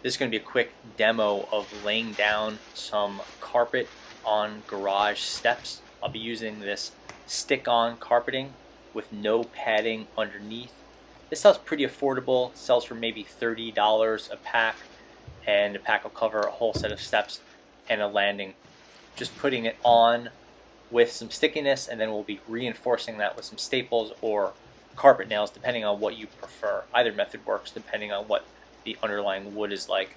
This is going to be a quick demo of laying down some carpet on garage steps. I'll be using this stick-on carpeting with no padding underneath. This stuff's pretty affordable. It sells for maybe $30 a pack, and the pack will cover a whole set of steps and a landing. Just putting it on with some stickiness, and then we'll be reinforcing that with some staples or carpet nails, depending on what you prefer. Either method works depending on what the underlying wood is like.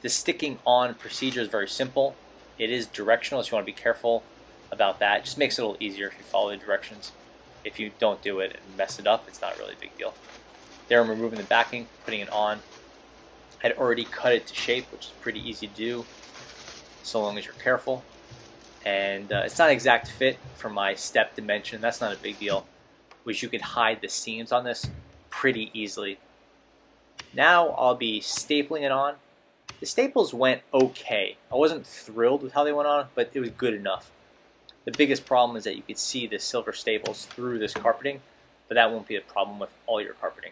The sticking on procedure is very simple. It is directional, so you want to be careful about that. It just makes it a little easier if you follow the directions. If you don't do it and mess it up, it's not really a big deal. There I'm removing the backing, putting it on. I'd already cut it to shape, which is pretty easy to do, so long as you're careful. And it's not an exact fit for my step dimension. That's not a big deal, which you could hide the seams on this pretty easily. Now I'll be stapling it on. The staples went okay. I wasn't thrilled with how they went on, but it was good enough. The biggest problem is that you could see the silver staples through this carpeting, but that won't be a problem with all your carpeting.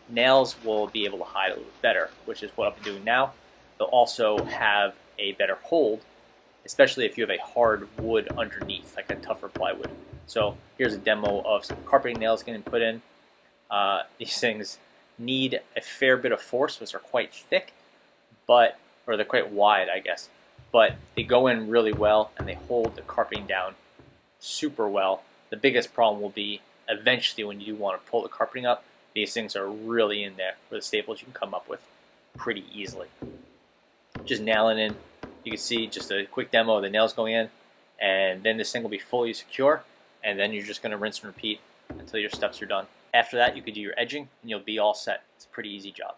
Nails will be able to hide a little bit better, which is what I'll be doing now. They'll also have a better hold, especially if you have a hard wood underneath, like a tougher plywood. So here's a demo of some carpeting nails getting put in. These things need a fair bit of force, which are quite thick, or they're quite wide, I guess. But they go in really well, and they hold the carpeting down super well. The biggest problem will be eventually when you do want to pull the carpeting up, these things are really in there with the staples you can come up with pretty easily. Just nailing in. You can see just a quick demo of the nails going in, and then this thing will be fully secure, and then you're just going to rinse and repeat until your steps are done. After that, you could do your edging, and you'll be all set. It's a pretty easy job.